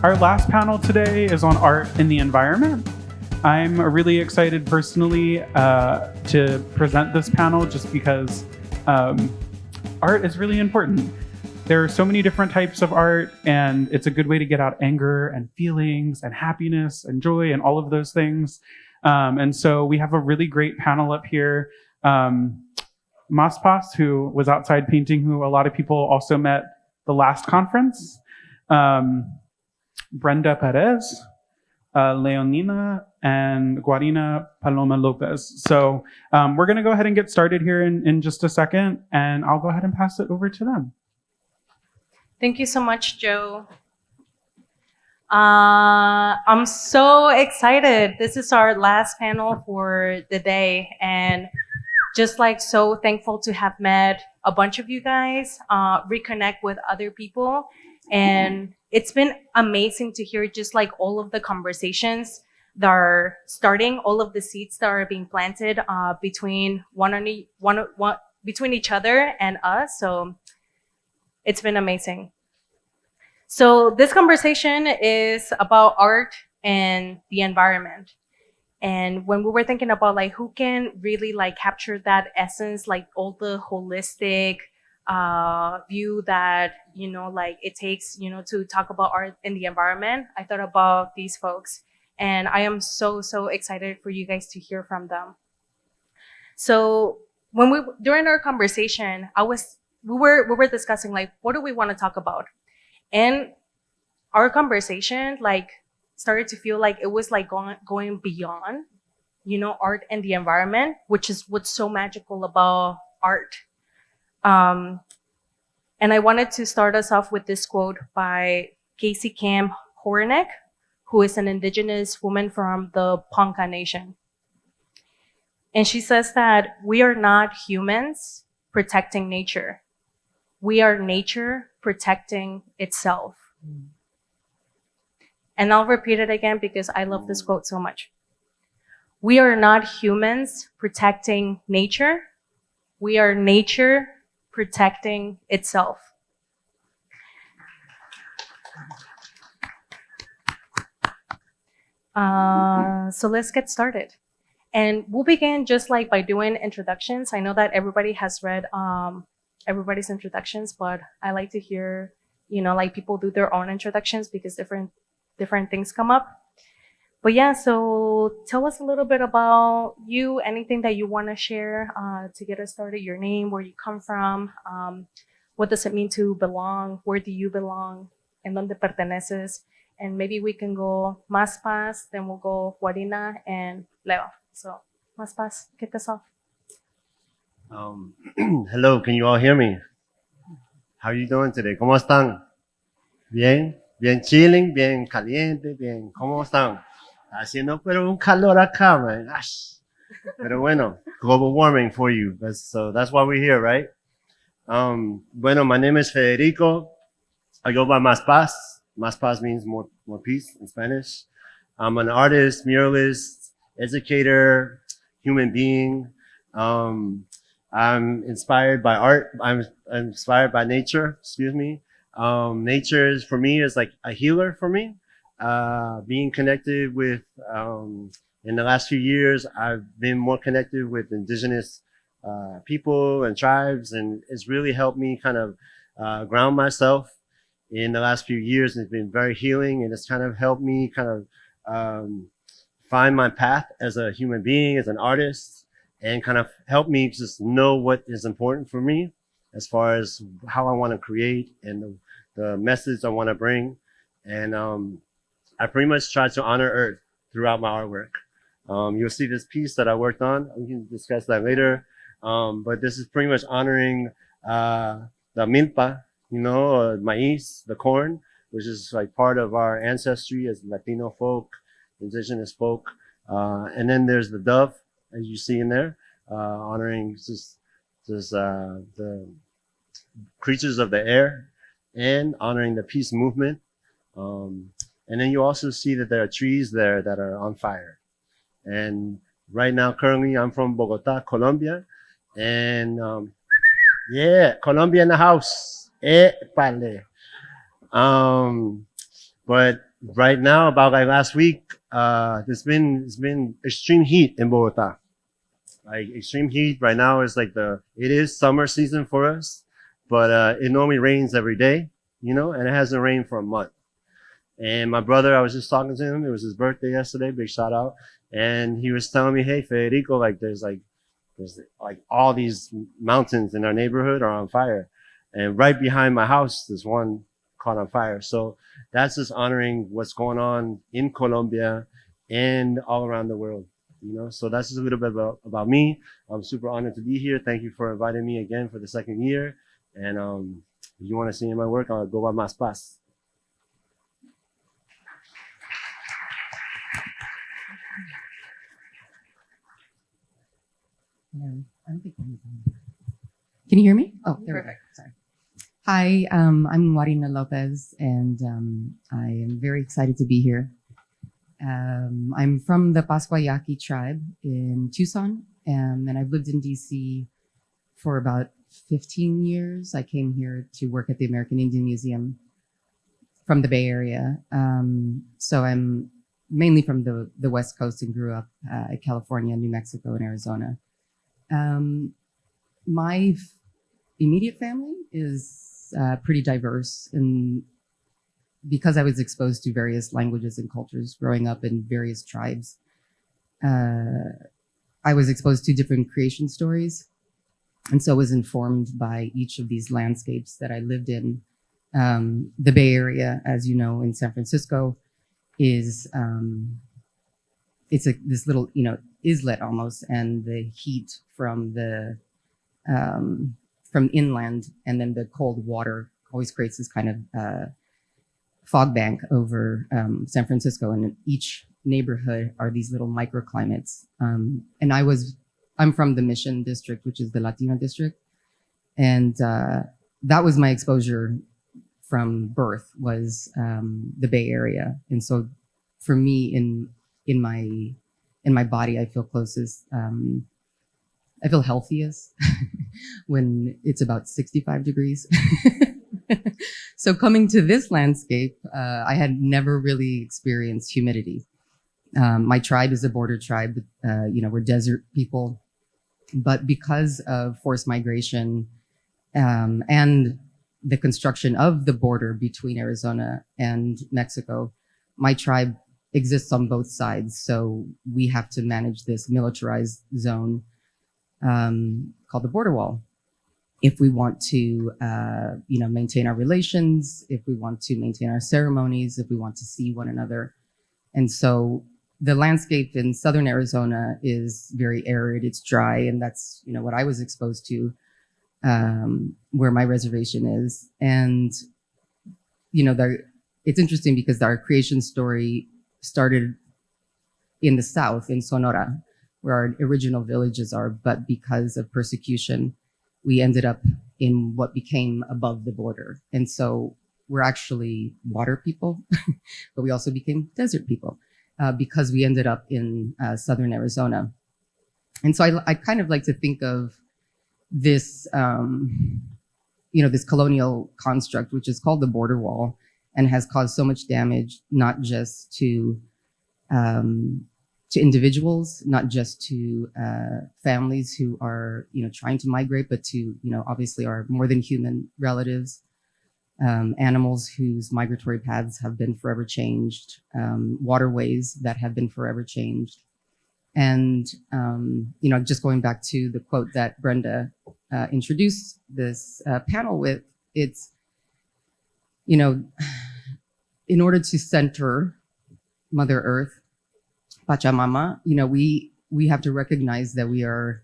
Our last panel today is on art in the environment. I'm really excited personally to present this panel just because art is really important. There are so many different types of art, and it's a good way to get out anger and feelings and happiness and joy and all of those things. And so we have a really great panel up here. Maspas, who was outside painting, who a lot of people also met the last conference. Brenda, Perez, Leonina, and Guarina, Paloma, Lopez. So we're going to go ahead and get started here in just a second, and I'll go ahead and pass it over to them. Thank you so much, Joe. I'm so excited. This is our last panel for the day, and just like so thankful to have met a bunch of you guys, reconnect with other people, and it's been amazing to hear just like all of the conversations that are starting, all of the seeds that are being planted between between each other and us. So it's been amazing. So this conversation is about art and the environment. And when we were thinking about like who can really like capture that essence, like all the holistic view that, like it takes, to talk about art in the environment, I thought about these folks. And I am so, so excited for you guys to hear from them. So during our conversation, we were discussing like, what do we want to talk about? And our conversation like started to feel like it was like going beyond, art and the environment, which is what's so magical about art. And I wanted to start us off with this quote by Casey Cam Hornick, who is an indigenous woman from the Ponca Nation. And she says that we are not humans protecting nature. We are nature protecting itself. And I'll repeat it again because I love this quote so much. We are not humans protecting nature. We are nature protecting itself. So let's get started. And we'll begin just like by doing introductions. I know that everybody has read everybody's introductions, but I like to hear, like people do their own introductions because different things come up. But yeah, so tell us a little bit about you, anything that you want to share to get us started, your name, where you come from, what does it mean to belong, where do you belong, en donde perteneces, and maybe we can go Maspas, then we'll go Guarina and Leo. So Maspas, kick us off. Hello, can you all hear me? How are you doing today? ¿Cómo están? Bien, bien chilling, bien caliente, bien. ¿Cómo están? Haciendo pero un calor acá, man. Gosh. Pero bueno, global warming for you. So that's why we're here, right? Bueno, my name is Federico. I go by Más Paz. Más Paz means more peace in Spanish. I'm an artist, muralist, educator, human being. I'm inspired by art. I'm inspired by nature. Excuse me. Nature is, for me, is like a healer for me. Being connected with, in the last few years, I've been more connected with indigenous people and tribes, and it's really helped me kind of ground myself in the last few years. It's been very healing, and it's kind of helped me kind of find my path as a human being, as an artist, and kind of help me just know what is important for me as far as how I want to create and the message I want to bring. And I pretty much try to honor Earth throughout my artwork. You'll see this piece that I worked on. We can discuss that later. But this is pretty much honoring the milpa, maize, the corn, which is like part of our ancestry as Latino folk, indigenous folk. And then there's the dove, as you see in there, honoring just the creatures of the air and honoring the peace movement. And then you also see that there are trees there that are on fire. And right now, currently, I'm from Bogota, Colombia. And yeah, Colombia in the house. Epale. But right now, about like last week, it's been extreme heat in Bogota. Like extreme heat right now is like it is summer season for us, but it normally rains every day, and it hasn't rained for a month. And my brother, I was just talking to him. It was his birthday yesterday. Big shout out. And he was telling me, hey, Federico, like there's all these mountains in our neighborhood are on fire. And right behind my house, there's one caught on fire. So that's just honoring what's going on in Colombia and all around the world, So that's just a little bit about me. I'm super honored to be here. Thank you for inviting me again for the second year. And if you want to see my work, I'll go by Mas Paz. No, I don't think anything. Can you hear me? Oh, there we go. Sorry. Hi, I'm Guarina Lopez, and I am very excited to be here. I'm from the Pascuayaqui tribe in Tucson, and I've lived in DC for about 15 years. I came here to work at the American Indian Museum from the Bay Area. So I'm mainly from the West Coast and grew up in California, New Mexico, and Arizona. My immediate family is pretty diverse, and because I was exposed to various languages and cultures growing up in various tribes, I was exposed to different creation stories, and so was informed by each of these landscapes that I lived in. The Bay Area, as you know, in San Francisco, is this little islet almost, and the heat from from inland, and then the cold water always creates this kind of fog bank over San Francisco, and in each neighborhood are these little microclimates. And I'm from the Mission district, which is the Latino district, and that was my exposure from birth, was the Bay Area. And so for me, in my body, I feel closest. I feel healthiest when it's about 65 degrees. So coming to this landscape, I had never really experienced humidity. My tribe is a border tribe. We're desert people, but because of forced migration and the construction of the border between Arizona and Mexico, my tribe exists on both sides. So we have to manage this militarized zone called the border wall if we want to, maintain our relations, if we want to maintain our ceremonies, if we want to see one another. And so the landscape in southern Arizona is very arid, it's dry, and that's, what I was exposed to, where my reservation is. And, it's interesting because our creation story started in the south, in Sonora, where our original villages are, but because of persecution, we ended up in what became above the border. And so we're actually water people, but we also became desert people because we ended up in southern Arizona. And so I kind of like to think of this, this colonial construct, which is called the border wall, and has caused so much damage, not just to individuals, not just to families who are, trying to migrate, but to, obviously our more than human relatives, animals whose migratory paths have been forever changed, waterways that have been forever changed. And, just going back to the quote that Brenda introduced this panel with, it's, in order to center Mother Earth, Pachamama, we have to recognize that we are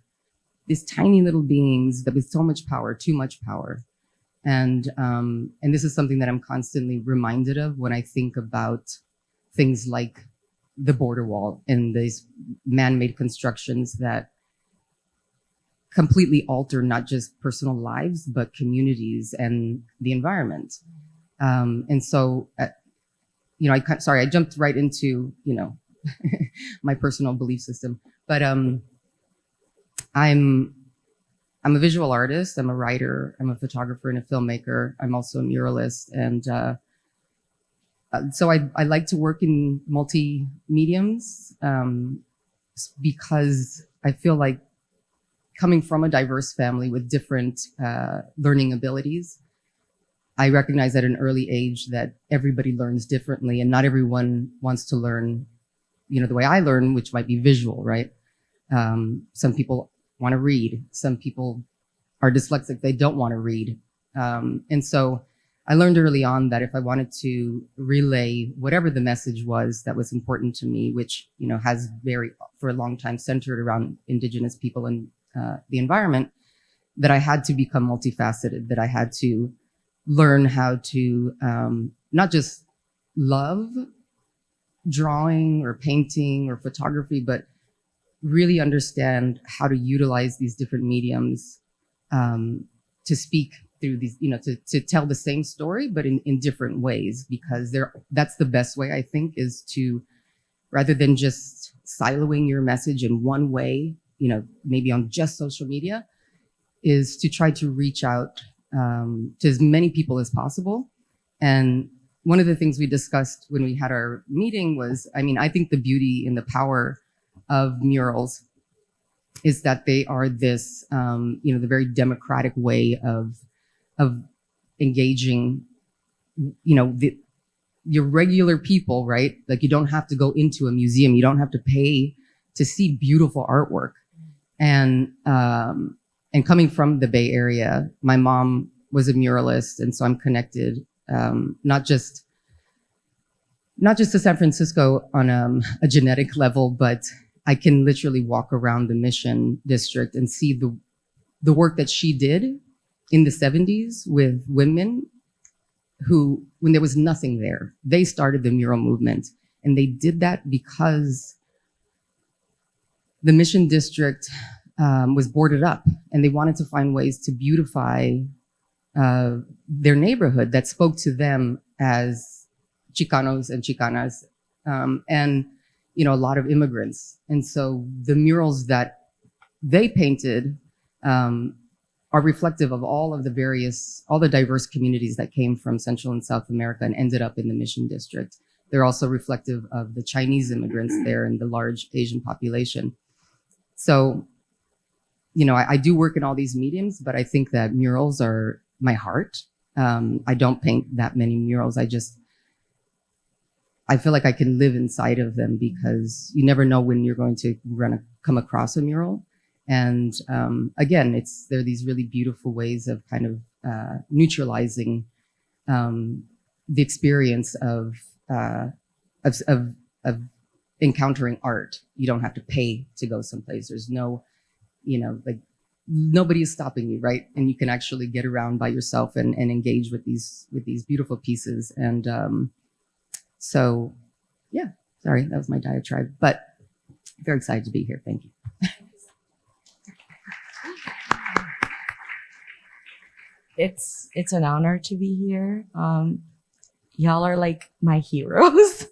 these tiny little beings that with so much power, too much power. And this is something that I'm constantly reminded of when I think about things like the border wall and these man-made constructions that completely alter not just personal lives, but communities and the environment. And so, I jumped right into, my personal belief system, but I'm a visual artist. I'm a writer. I'm a photographer and a filmmaker. I'm also a muralist, and So I like to work in multi-mediums because I feel like coming from a diverse family with different learning abilities, I recognize at an early age that everybody learns differently and not everyone wants to learn, the way I learn, which might be visual, right? Some people want to read. Some people are dyslexic. They don't want to read. And so I learned early on that if I wanted to relay whatever the message was that was important to me, which, has for a long time centered around Indigenous people and the environment, that I had to become multifaceted, that I had to learn how to not just love drawing or painting or photography, but really understand how to utilize these different mediums to speak through these, to tell the same story, but in different ways, because that's the best way, I think, is to, rather than just siloing your message in one way, maybe on just social media, is to try to reach out to as many people as possible. And one of the things we discussed when we had our meeting was, I think the beauty and the power of murals is that they are this, the very democratic way of engaging, your regular people, right? Like, you don't have to go into a museum. You don't have to pay to see beautiful artwork. And coming from the Bay Area, my mom was a muralist. And so I'm connected, not just to San Francisco on a genetic level, but I can literally walk around the Mission District and see the work that she did in the 70s with women who, when there was nothing there, they started the mural movement. And they did that because the Mission District was boarded up, and they wanted to find ways to beautify their neighborhood that spoke to them as Chicanos and Chicanas, and a lot of immigrants. And so the murals that they painted are reflective of all the diverse communities that came from Central and South America and ended up in the Mission District. They're also reflective of the Chinese immigrants there and the large Asian population. So, I do work in all these mediums, but I think that murals are my heart. I don't paint that many murals. I feel like I can live inside of them, because you never know when you're going to come across a mural. And again, there are these really beautiful ways of kind of neutralizing the experience of encountering art. You don't have to pay to go someplace. There's no, nobody is stopping you, right? And you can actually get around by yourself and engage with these beautiful pieces. And so, yeah, sorry, that was my diatribe, but very excited to be here. Thank you. It's an honor to be here. Y'all are like my heroes.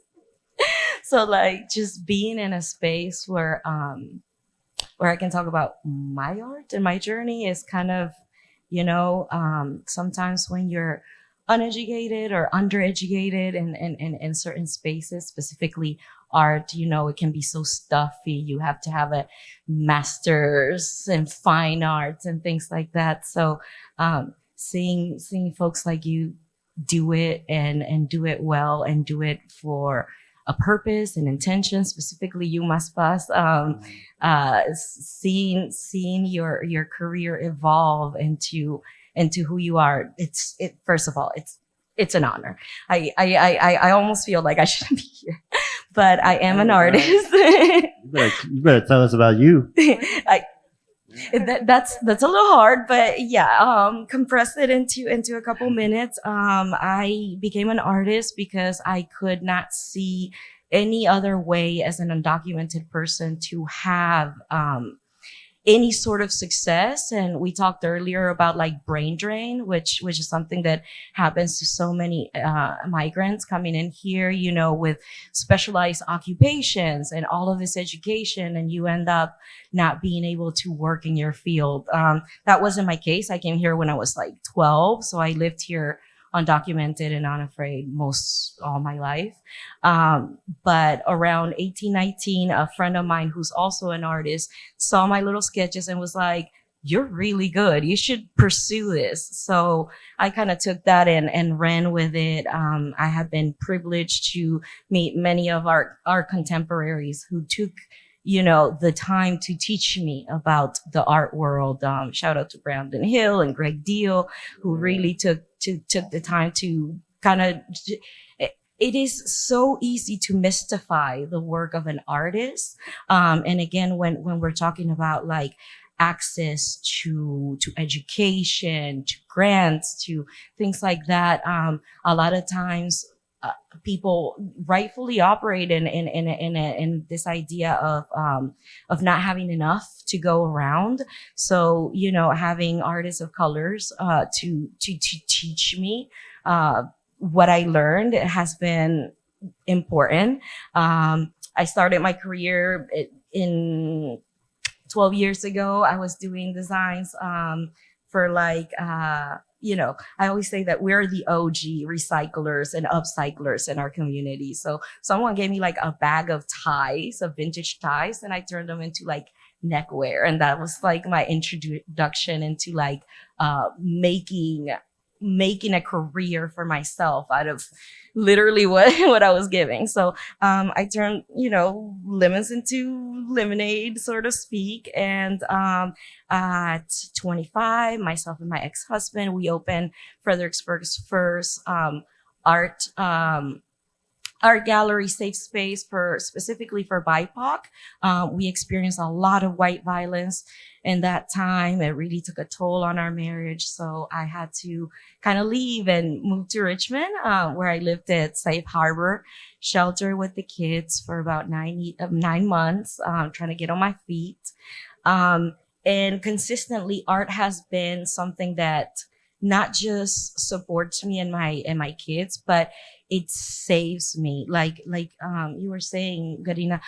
So like, just being in a space where I can talk about my art and my journey is kind of, sometimes when you're uneducated or undereducated in certain spaces, specifically art, it can be so stuffy. You have to have a master's in fine arts and things like that. So seeing folks like you do it and do it well and do it for a purpose and intention, specifically you, Maspas, seeing your career evolve into who you are. First of all, it's an honor. I almost feel like I shouldn't be here, but I am an artist. You better tell us about you. That's a little hard, but yeah, compress it into a couple minutes. I became an artist because I could not see any other way as an undocumented person to have any sort of success. And we talked earlier about like brain drain, which is something that happens to so many migrants coming in here, with specialized occupations and all of this education, and you end up not being able to work in your field. That wasn't my case. I came here when I was like 12. So I lived here undocumented and unafraid most all my life. But around 18, 19, a friend of mine who's also an artist saw my little sketches and was like, "You're really good. You should pursue this." So I kind of took that and ran with it. I have been privileged to meet many of our contemporaries who took, the time to teach me about the art world. Shout out to Brandon Hill and Greg Deal, who really took the time to kind of. It is so easy to mystify the work of an artist. And again, when we're talking about like access to education, to grants, to things like that, a lot of times people rightfully operate in this idea of not having enough to go around. So having artists of colors to teach me what I learned has been important. I started my career in 12 years ago. I was doing designs for I always say that we're the OG recyclers and upcyclers in our community. So someone gave me like a bag of ties, of vintage ties, and I turned them into like neckwear. And that was like my introduction into like making a career for myself out of literally what I was giving. So I turned, lemons into lemonade, so to speak. And at 25, myself and my ex-husband, we opened Fredericksburg's first art gallery, safe space specifically for BIPOC. We experienced a lot of white violence in that time. It really took a toll on our marriage. So I had to kind of leave and move to Richmond, where I lived at Safe Harbor shelter with the kids for about 9 months, trying to get on my feet. And consistently, art has been something that not just supports me and my kids, but it saves me. Like you were saying, Guarina,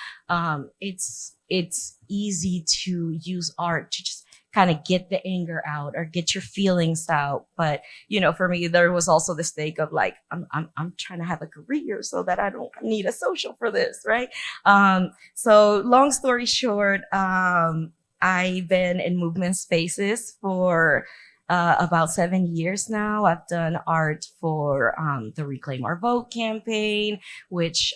it's easy to use art to just kind of get the anger out or get your feelings out. But for me, there was also the stake of like, I'm trying to have a career so that I don't need a social for this, right? So long story short, I've been in movement spaces for about 7 years now. I've done art for the Reclaim Our Vote campaign, which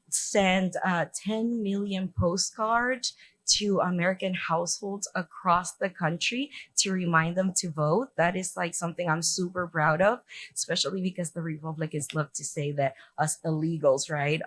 sent 10 million postcards to American households across the country to remind them to vote. That is like something I'm super proud of, especially because the Republicans love to say that us illegals, right?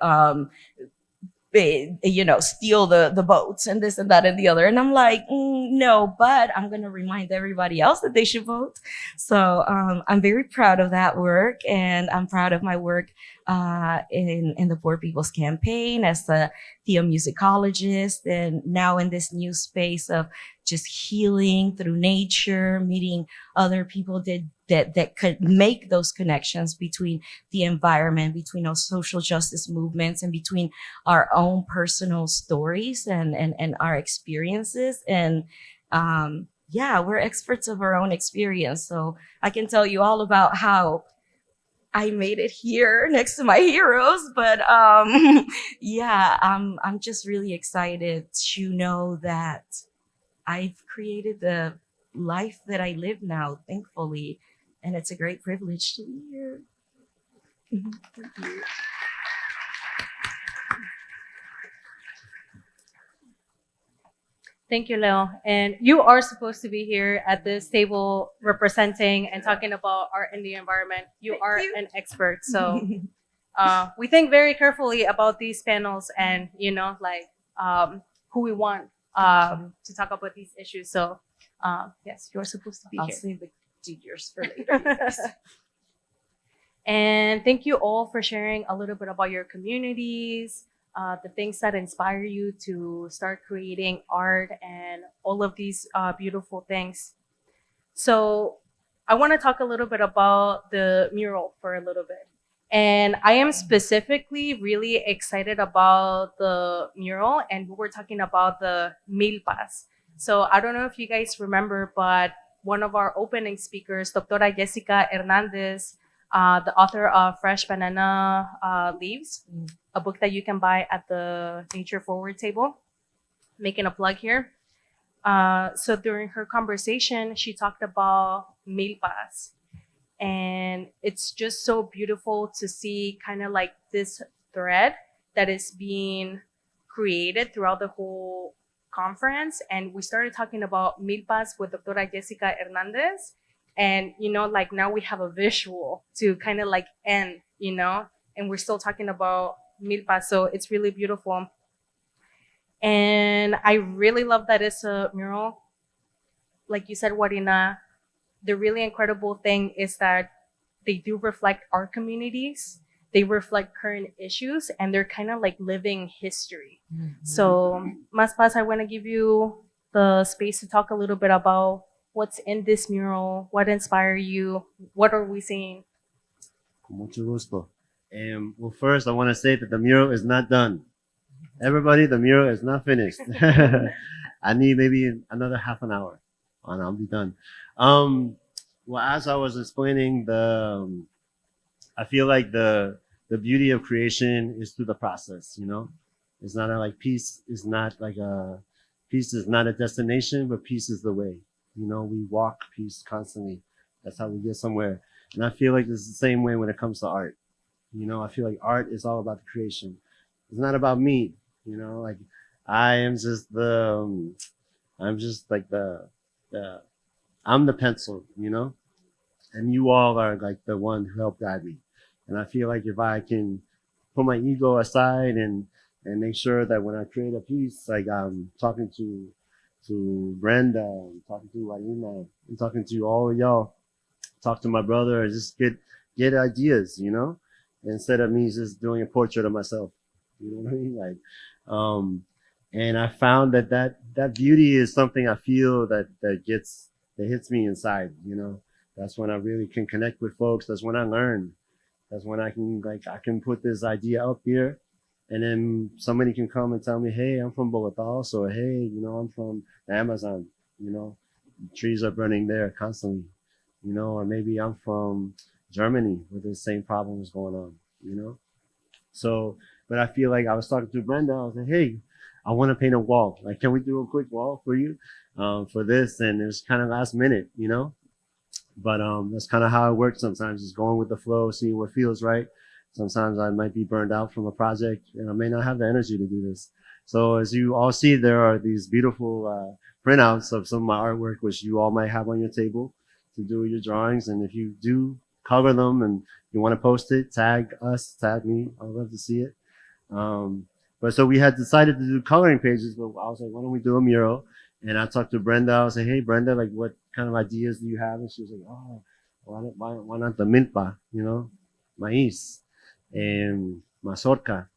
Steal the votes and this and that and the other. And I'm like, no, but I'm going to remind everybody else that they should vote. So I'm very proud of that work. And I'm proud of my work in the Poor People's Campaign as a theomusicologist, and now in this new space of just healing through nature, meeting other people that could make those connections between the environment, between those social justice movements, and between our own personal stories and our experiences. And we're experts of our own experience. So I can tell you all about how I made it here next to my heroes. But I'm just really excited to know that I've created the life that I live now, thankfully. And it's a great privilege to be here. Thank you. Thank you, Leo. And you are supposed to be here at this table representing and talking about art in the environment. You are an expert. So we think very carefully about these panels and, who we want to talk about these issues. So yes, you're supposed to be I'll here. save the details for later. And thank you all for sharing a little bit about your communities, the things that inspire you to start creating art and all of these beautiful things. So I want to talk a little bit about the mural for a little bit. And I am specifically really excited about the mural, and we're talking about the milpas. So I don't know if you guys remember, but one of our opening speakers, Doctora Jessica Hernandez, the author of Fresh Banana Leaves, a book that you can buy at the Nature Forward table. Making a plug here. So during her conversation, she talked about milpas. And it's just so beautiful to see kind of like this thread that is being created throughout the whole conference. And we started talking about milpas with Doctora Jessica Hernandez. And, you know, like now we have a visual to kind of like end, you know, and we're still talking about milpas. So it's really beautiful. And I really love that it's a mural. Like you said, Guarina, the really incredible thing is that they do reflect our communities. They reflect current issues, and they're kind of like living history. So, Mas Paz, I want to give you the space to talk a little bit about what's in this mural, what inspired you, what are we seeing? Con mucho gusto. Well, first, I want to say that the mural is not done. Everybody, the mural is not finished. I need maybe another half an hour and I'll be done. Well, as I was explaining, I feel like the beauty of creation is through the process, you know? It's not like peace is not a destination, but peace is the way. You know, we walk peace constantly. That's how we get somewhere. And I feel like it's the same way when it comes to art. You know, I feel like art is all about the creation. It's not about me, you know, like I'm just like I'm the pencil, you know, and you all are like the one who helped guide me. And I feel like if I can put my ego aside and make sure that when I create a piece, like I'm talking to Brenda, I'm talking to Guarina, I'm talking to all of y'all, talk to my brother, and just get ideas, you know, instead of me just doing a portrait of myself. You know what I mean? Like, and I found that beauty is something I feel that hits me inside, you know. That's when I really can connect with folks. That's when I learn. That's when I can put this idea up here, and then somebody can come and tell me, hey, I'm from Bogota, so hey, you know, I'm from the Amazon, you know, trees are burning there constantly, you know, or maybe I'm from Germany where the same problem is going on, you know. So, but I feel like I was talking to Brenda, I was like, hey, I want to paint a wall. Like, can we do a quick wall for you, for this? And it was kind of last minute, you know. But that's kind of how it works sometimes, just going with the flow, seeing what feels right. Sometimes I might be burned out from a project and I may not have the energy to do this. So as you all see, there are these beautiful printouts of some of my artwork, which you all might have on your table to do your drawings. And if you do color them and you want to post it, tag us, tag me. I'd love to see it. But so we had decided to do coloring pages, but I was like, why don't we do a mural? And I talked to Brenda. I was like, hey, Brenda, like, what kind of ideas do you have? And she was like, oh, why not the milpa, you know, maíz and mazorca.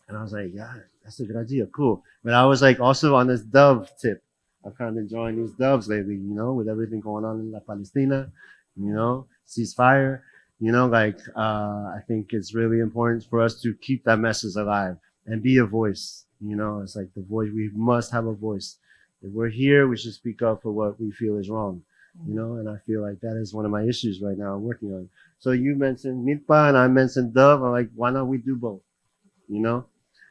And I was like, yeah, that's a good idea. Cool. But I was like also on this dove tip. I've kind of been enjoying these doves lately, you know, with everything going on in La Palestina, you know, ceasefire, you know, like, I think it's really important for us to keep that message alive and be a voice. You know, it's like the voice, we must have a voice. If we're here, we should speak up for what we feel is wrong, you know, and I feel like that is one of my issues right now I'm working on. So you mentioned milpa and I mentioned dove. I'm like, why not we do both, you know?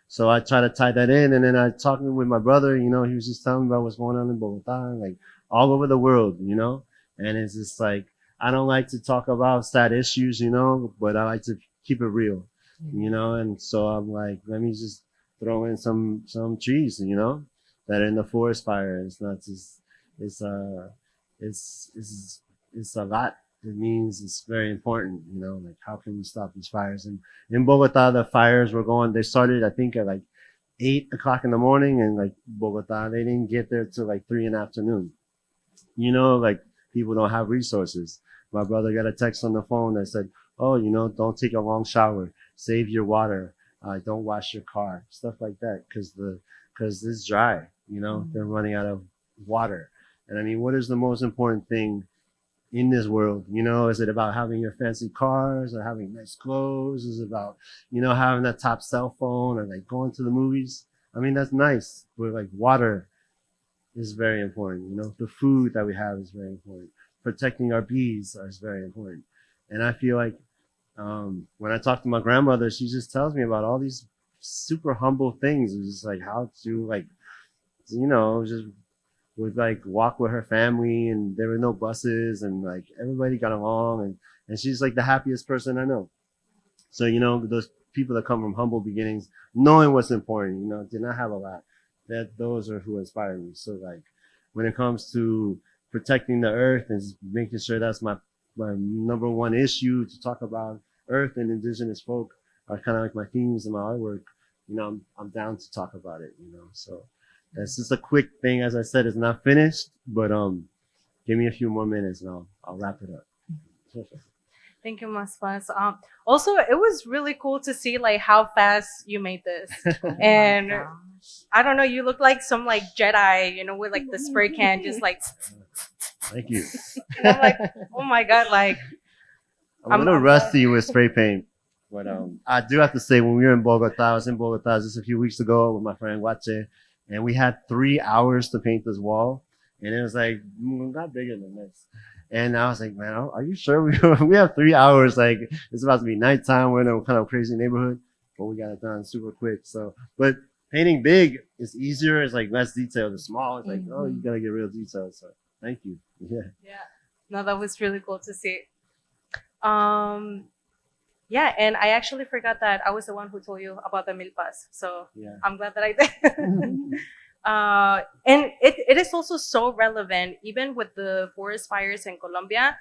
So I try to tie that in, and then I talking with my brother, you know, he was just telling me about what's going on in Bogota, like all over the world, you know, and it's just like, I don't like to talk about sad issues, you know, but I like to keep it real, you know, and so I'm like, let me just throw in some trees, you know, that are in the forest fire. It's not just, it's a lot. It means it's very important, you know, like how can we stop these fires? And in Bogota, the fires were going, they started, I think, at like 8 o'clock in the morning, and like Bogota, they didn't get there till like 3 in the afternoon. You know, like people don't have resources. My brother got a text on the phone that said, oh, you know, don't take a long shower, save your water, don't wash your car, stuff like that, because it's dry, you know, they're running out of water. And I mean, what is the most important thing in this world? You know, is it about having your fancy cars or having nice clothes? Is it about, you know, having that top cell phone or like going to the movies? I mean, that's nice, but like water is very important. You know, the food that we have is very important. Protecting our bees is very important. And I feel like when I talk to my grandmother, she just tells me about all these super humble things. It's just like how to like, you know, just would like walk with her family, and there were no buses, and like everybody got along, and she's like the happiest person I know. So, you know, those people that come from humble beginnings, knowing what's important, you know, did not have a lot. That those are who inspire me. So like when it comes to protecting the earth and making sure that's my number one issue to talk about, earth and indigenous folk are kind of like my themes in my artwork. You know, I'm down to talk about it, you know. So that's just a quick thing. As I said, it's not finished, but give me a few more minutes and I'll wrap it up. Thank you, Maspas. Also, it was really cool to see like how fast you made this. And I don't know, you look like some like Jedi, you know, with like the spray can, just like. Thank you. And I'm like, oh my God, like. I'm a little rusty with spray paint, but I do have to say, when we were in Bogota, I was in Bogota just a few weeks ago with my friend Guache, and we had 3 hours to paint this wall, and it was like not bigger than this. And I was like, man, are you sure we have 3 hours? Like it's about to be nighttime. We're in a kind of crazy neighborhood, but we got it done super quick. So, but painting big is easier. It's like less detail. The small, it's like, oh, you gotta get real detail. So, thank you. Yeah. No, that was really cool to see. Yeah, and I actually forgot that I was the one who told you about the milpas. So Yeah. I'm glad that I did. And it is also so relevant, even with the forest fires in Colombia.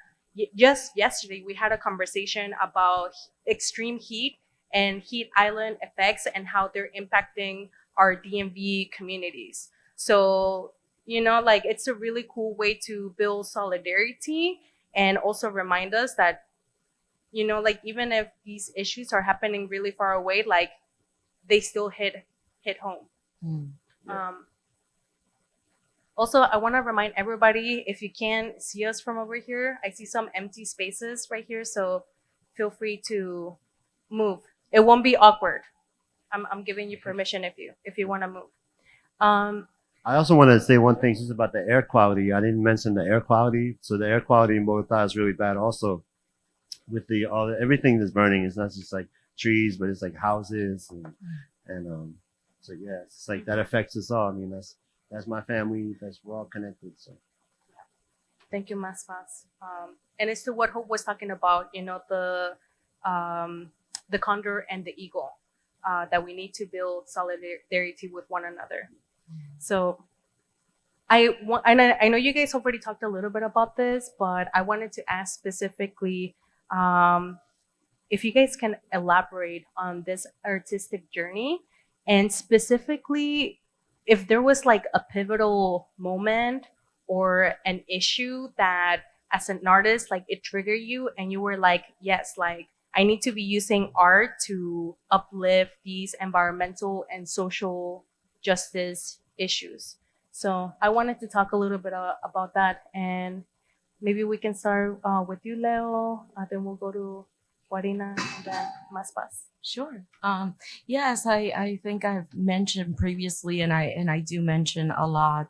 Just yesterday, we had a conversation about extreme heat and heat island effects and how they're impacting our DMV communities. So, you know, like it's a really cool way to build solidarity and also remind us that, you know, like even if these issues are happening really far away, like they still hit home. Also, I want to remind everybody, if you can't see us from over here, I see some empty spaces right here, so feel free to move. It won't be awkward. I'm giving you permission if you want to move. I also want to say one thing just about the air quality. I didn't mention the air quality. So the air quality in Bogota is really bad also, with everything that's burning. It's not just like trees, but it's like houses and so yeah, it's like that affects us all. I mean, that's my family. We're all connected. So Thank you, Maspas. And it's to what Hope was talking about, you know, the condor and the eagle, that we need to build solidarity with one another. So I know you guys already talked a little bit about this, but I wanted to ask specifically if you guys can elaborate on this artistic journey, and specifically if there was like a pivotal moment or an issue that as an artist, like it triggered you and you were like, yes, like I need to be using art to uplift these environmental and social justice issues. So I wanted to talk a little bit about that, and maybe we can start with you, Leo. Then we'll go to Guarina and then Maspas. Sure. Yes, I think I've mentioned previously, and I do mention a lot.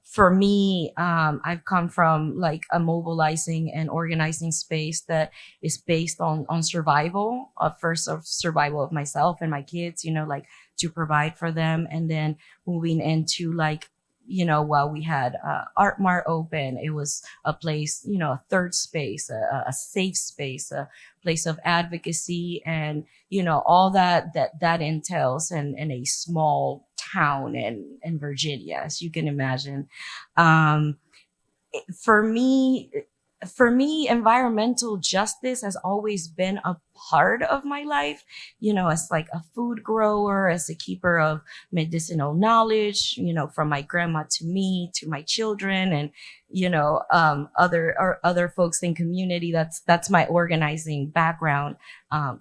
For me, I've come from like a mobilizing and organizing space that is based on survival. First of survival of myself and my kids, you know, like to provide for them, and then moving into like, you know, while we had Art Mart open, it was a place, you know, a third space, a safe space, a place of advocacy, and you know all that entails in a small town in Virginia, as you can imagine. For me, environmental justice has always been a part of my life, you know, as like a food grower, as a keeper of medicinal knowledge, you know, from my grandma to me, to my children, and, you know, other folks in community. That's my organizing background,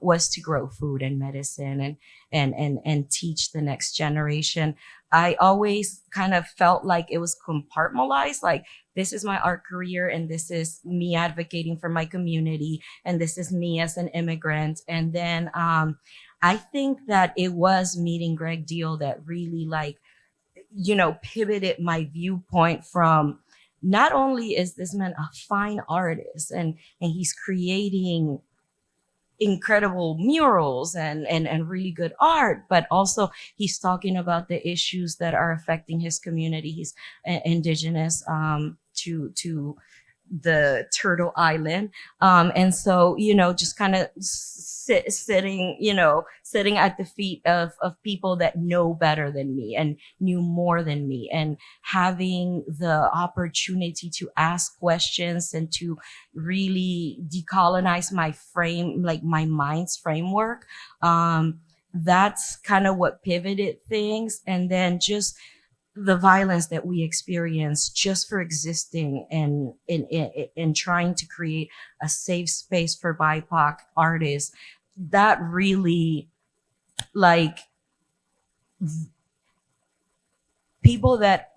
was to grow food and medicine and teach the next generation. I always kind of felt like it was compartmentalized, like this is my art career and this is me advocating for my community and this is me as an immigrant. And then I think that it was meeting Greg Deal that really like pivoted my viewpoint from, not only is this man a fine artist and he's creating incredible murals and really good art, but also he's talking about the issues that are affecting his community. He's indigenous to the Turtle Island. And so, just kind of sitting at the feet of people that know better than me and knew more than me, and having the opportunity to ask questions and to really decolonize my frame, like my mind's framework. That's kind of what pivoted things. And then just the violence that we experience just for existing and in trying to create a safe space for BIPOC artists, that really, like, people that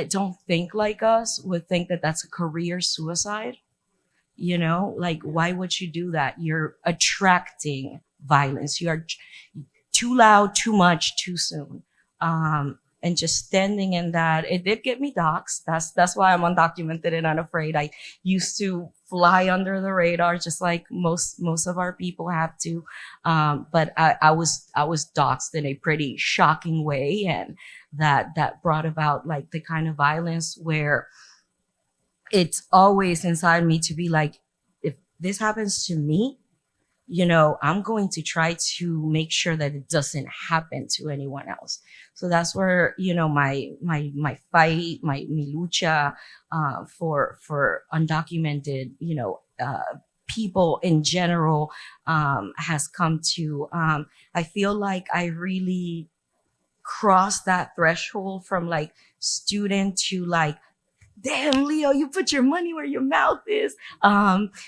don't think like us would think that that's a career suicide. Like, why would you do that? You're attracting violence. You are too loud, too much, too soon. And just standing in that, it did get me doxxed. That's why I'm undocumented and unafraid. I used to fly under the radar, just like most of our people have to. But I was doxxed in a pretty shocking way, and that brought about like the kind of violence where it's always inside me to be like, if this happens to me, I'm going to try to make sure that it doesn't happen to anyone else. So that's where, my fight, mi lucha, for undocumented, people in general, has come to, I feel like I really crossed that threshold from like student to like, damn, Leo, you put your money where your mouth is.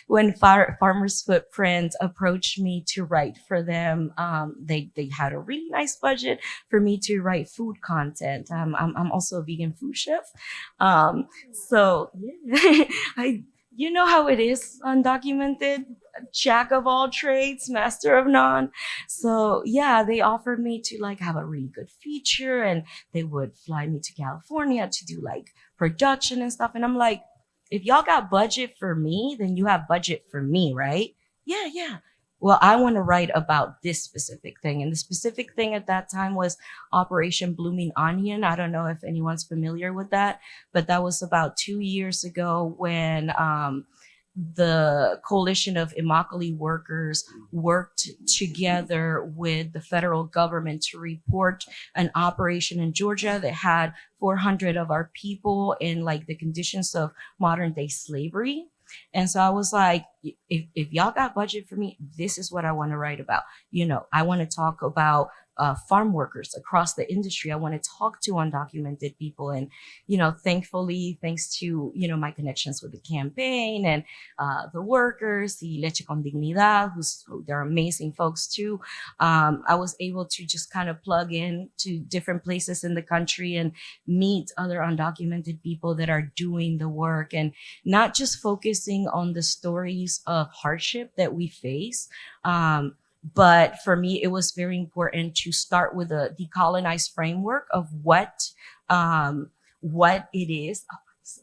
When Farmer's Footprint approached me to write for them, they had a really nice budget for me to write food content. I'm also a vegan food chef. So yeah, you know how it is, undocumented, jack of all trades, master of none. So yeah, they offered me to like have a really good feature, and they would fly me to California to do like production and stuff. And I'm like, if y'all got budget for me, then you have budget for me, right? Yeah. Well, I want to write about this specific thing. And the specific thing at that time was Operation Blooming Onion. I don't know if anyone's familiar with that, but that was about 2 years ago when the coalition of Immokalee workers worked together with the federal government to report an operation in Georgia that had 400 of our people in like the conditions of modern day slavery. And so I was like, if y'all got budget for me, this is what I want to write about. I want to talk about farm workers across the industry. I want to talk to undocumented people. And, thankfully, thanks to, my connections with the campaign and the workers, the Leche con Dignidad, they're amazing folks too. I was able to just kind of plug in to different places in the country and meet other undocumented people that are doing the work, and not just focusing on the stories of hardship that we face. But for me, it was very important to start with a decolonized framework of what it is. Oh,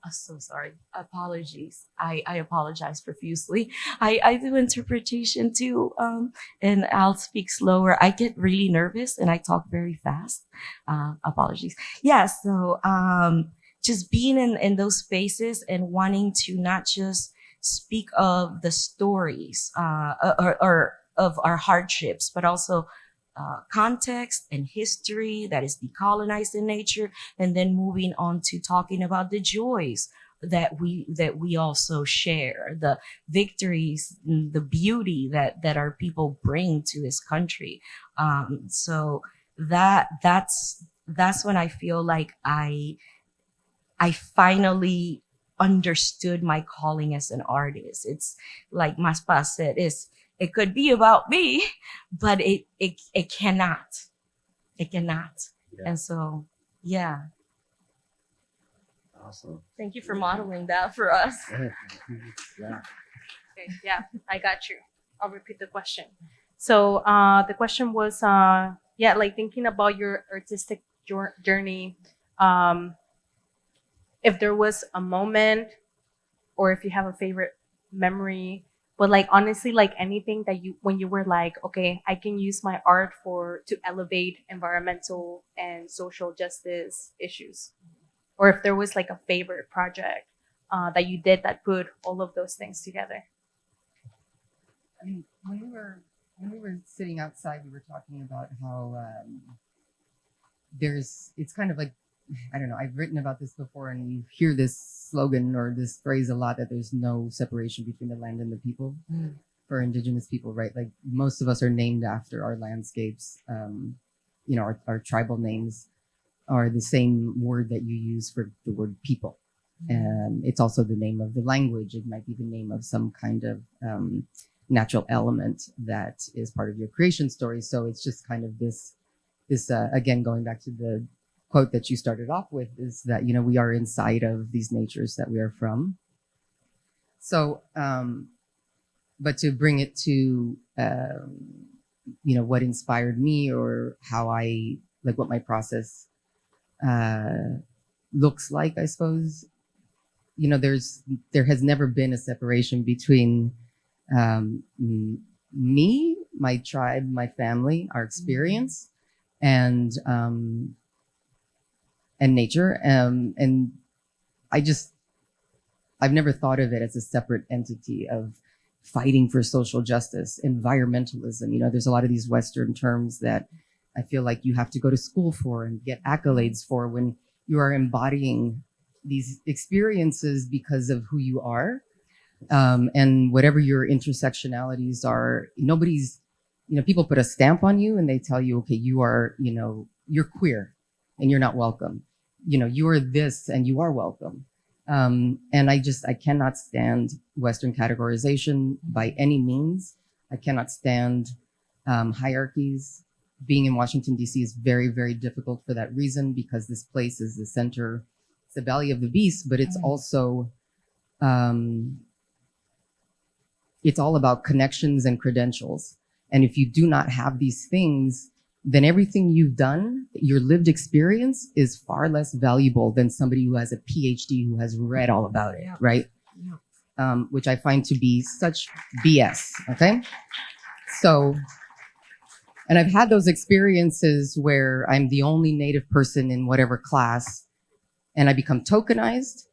I'm so sorry. Apologies. I apologize profusely. I do interpretation too, and I'll speak slower. I get really nervous and I talk very fast. Apologies. Yeah. So just being in those spaces and wanting to not just speak of the stories or of our hardships, but also context and history that is decolonized in nature, and then moving on to talking about the joys that we also share, the victories, the beauty that our people bring to this country. So that's when I feel like I finally understood my calling as an artist. It's like Maspa said, it could be about me, but it cannot. It cannot. Yeah. And so, yeah. Awesome. Thank you for modeling that for us. Yeah. Okay, yeah, I got you. I'll repeat the question. So the question was, yeah, like thinking about your artistic journey, if there was a moment or if you have a favorite memory, but like honestly, like anything that you, when you were like, okay, I can use my art to elevate environmental and social justice issues, or if there was like a favorite project that you did that put all of those things together. I mean, when we were sitting outside, we were talking about how it's kind of like, I don't know, I've written about this before, and you hear this slogan or this phrase a lot, that there's no separation between the land and the people. For Indigenous people, right? Like most of us are named after our landscapes. Our tribal names are the same word that you use for the word people. And it's also the name of the language. It might be the name of some kind of natural element that is part of your creation story. So it's just kind of this again, going back to the quote that you started off with, is that, we are inside of these natures that we are from. So, but to bring it to, what inspired me, or how what my process looks like, I suppose, there has never been a separation between me, my tribe, my family, our experience, and nature. And I've never thought of it as a separate entity of fighting for social justice, environmentalism. There's a lot of these Western terms that I feel like you have to go to school for and get accolades for, when you are embodying these experiences because of who you are. And whatever your intersectionalities are, people put a stamp on you and they tell you, okay, you are, you're queer and you're not welcome. You are this and you are welcome. And I cannot stand Western categorization by any means. I cannot stand hierarchies. Being in Washington, D.C. is very, very difficult for that reason, because this place is the center, it's the belly of the beast, but it's also, it's all about connections and credentials. And if you do not have these things, then everything you've done, your lived experience, is far less valuable than somebody who has a PhD, who has read all about it, right? Yeah. Which I find to be such BS, okay? So, and I've had those experiences where I'm the only Native person in whatever class, and I become tokenized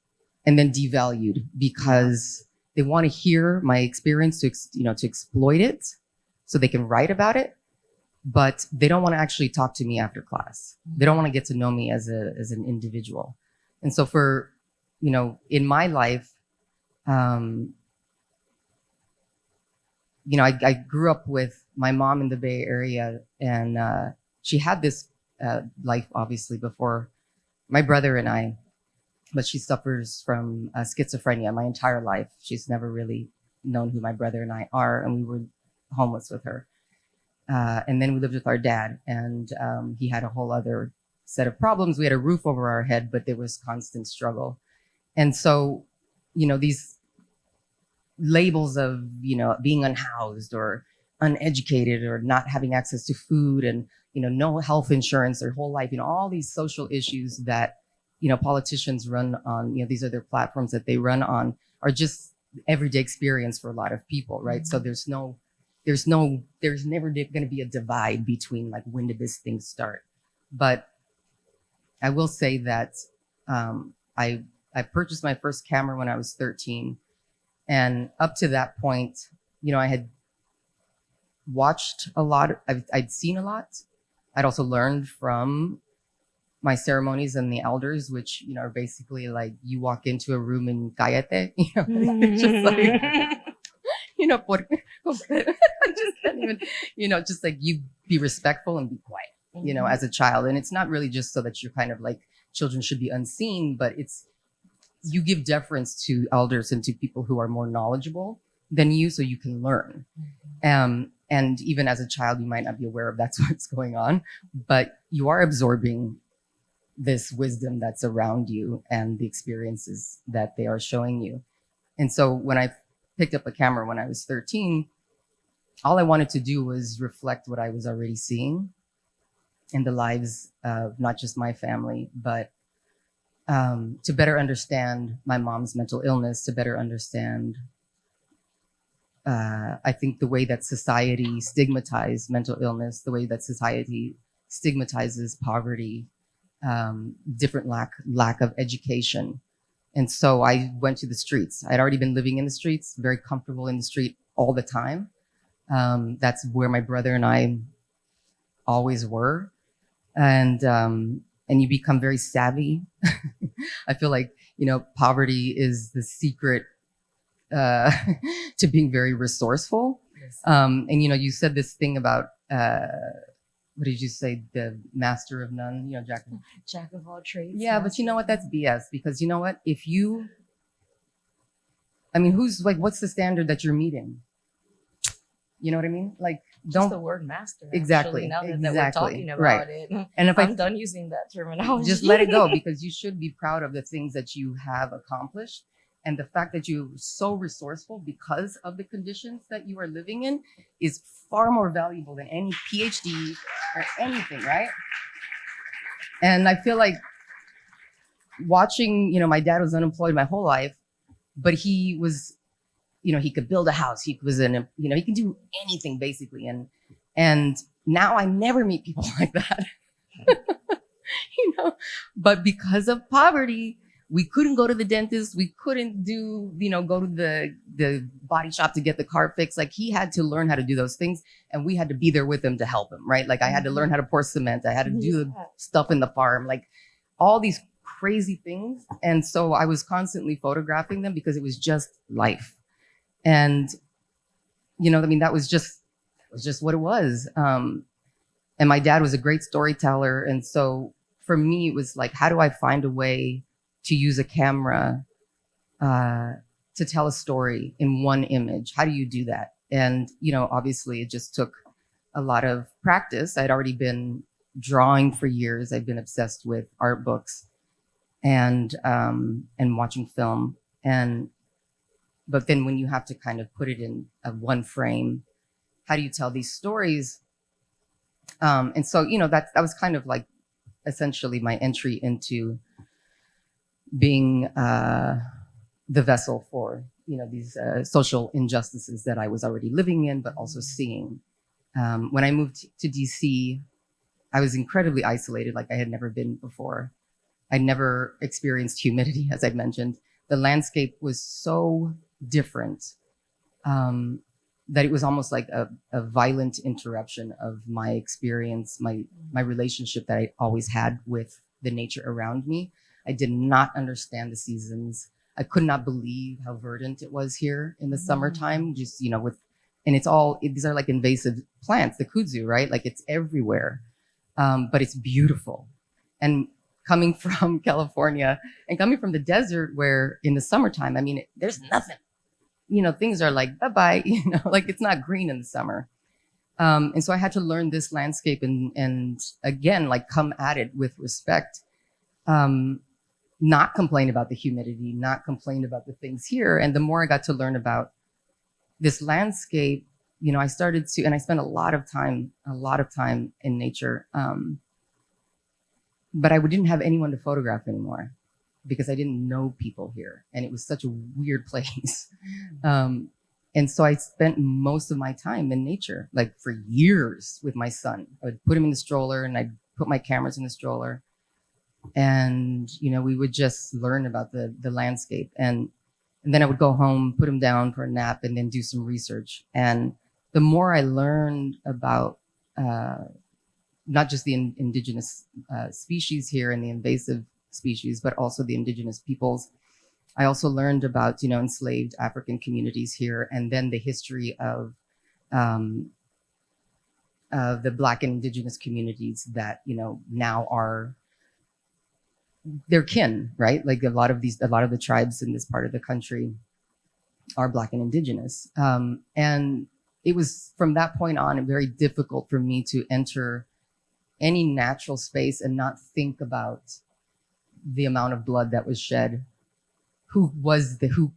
and then devalued, because they want to hear my experience to exploit it so they can write about it. But they don't want to actually talk to me after class. They don't want to get to know me as an individual. And so for, in my life, I grew up with my mom in the Bay Area, and she had this life, obviously, before my brother and I, but she suffers from schizophrenia my entire life. She's never really known who my brother and I are, and we were homeless with her. And then we lived with our dad, and he had a whole other set of problems. We had a roof over our head, but there was constant struggle. And so, these labels of, being unhoused or uneducated or not having access to food and, no health insurance their whole life, all these social issues that, politicians run on, these are their platforms that they run on, are just everyday experience for a lot of people, right? So there's never going to be a divide between like, when did this thing start? But I will say that I purchased my first camera when I was 13. And up to that point, I had watched a lot. I'd seen a lot. I'd also learned from my ceremonies and the elders, which, are basically like, you walk into a room and cállate, it's just like, I just can't even, just like, you be respectful and be quiet, as a child. And it's not really just so that you're kind of like, children should be unseen, but it's, you give deference to elders and to people who are more knowledgeable than you, so you can learn. And even as a child, you might not be aware of that's what's going on, but you are absorbing this wisdom that's around you and the experiences that they are showing you. And so when I picked up a camera when I was 13, all I wanted to do was reflect what I was already seeing. in the lives of not just my family, but to better understand my mom's mental illness, to better understand, I think, the way that society stigmatized mental illness, the way that society stigmatizes poverty, different lack of education. And so I went to the streets. I'd already been living in the streets, very comfortable in the street all the time. That's where my brother and I always were. And you become very savvy. I feel like, poverty is the secret to being very resourceful. Yes. And you said this thing about what did you say? The master of none, Jack of all trades. Yeah, but you know what? That's BS, because you know what? What's the standard that you're meeting? You know what I mean? Like, Just the word master. Exactly. Actually, now that we're talking about Right. it. And if I'm done using that terminology. just let it go, because you should be proud of the things that you have accomplished. And the fact that you're so resourceful because of the conditions that you are living in is far more valuable than any PhD or anything, right? And I feel like watching, my dad was unemployed my whole life, but he was, he could build a house. He can do anything basically. And now I never meet people like that, but because of poverty, we couldn't go to the dentist. We couldn't go to the body shop to get the car fixed. Like, he had to learn how to do those things, and we had to be there with him to help him, right? Like, I had to learn how to pour cement. I had to do the stuff in the farm, like all these crazy things. And so I was constantly photographing them because it was just life. And, that was just what it was. And my dad was a great storyteller. And so for me, it was like, how do I find a way to use a camera to tell a story in one image? How do you do that? And, obviously it just took a lot of practice. I'd already been drawing for years. I've been obsessed with art books and watching film. But then when you have to kind of put it in one frame, how do you tell these stories? And so, that was kind of like essentially my entry into being the vessel for these social injustices that I was already living in, but also seeing. When I moved to DC, I was incredibly isolated, like I had never been before. I'd never experienced humidity, as I mentioned. The landscape was so different that it was almost like a violent interruption of my experience, my relationship that I always had with the nature around me. I did not understand the seasons. I could not believe how verdant it was here in the summertime, just, and these are like invasive plants, the kudzu, right? Like, it's everywhere. But it's beautiful. And coming from California and coming from the desert, where in the summertime, there's nothing, things are like, bye-bye, like, it's not green in the summer. And so I had to learn this landscape and again, like, come at it with respect. Not complain about the humidity, not complain about the things here. And the more I got to learn about this landscape, I started to, and I spent a lot of time in nature. But I didn't have anyone to photograph anymore because I didn't know people here. And it was such a weird place. And so I spent most of my time in nature, like for years with my son. I would put him in the stroller and I'd put my cameras in the stroller. And, we would just learn about the landscape. And then I would go home, put him down for a nap, and then do some research. And the more I learned about not just the indigenous species here and the invasive species, but also the indigenous peoples, I also learned about, enslaved African communities here, and then the history of the Black and indigenous communities that, now are their kin, right? Like a lot of the tribes in this part of the country are Black and indigenous. And it was from that point on very difficult for me to enter any natural space and not think about the amount of blood that was shed, who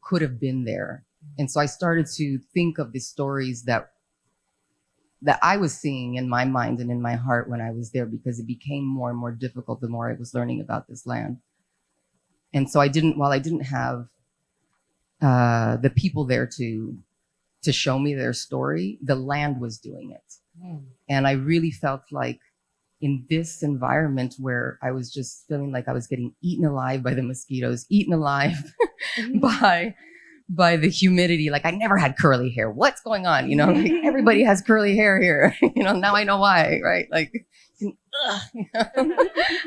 could have been there. And so I started to think of the stories that that I was seeing in my mind and in my heart when I was there, because it became more and more difficult the more I was learning about this land. And so while I didn't have the people there to show me their story, the land was doing it. And I really felt like in this environment where I was just feeling like I was getting eaten alive by the mosquitoes, eaten alive by the humidity. Like, I never had curly hair. What's going on? You know, like, everybody has curly hair here. You know, now I know why, right? Like,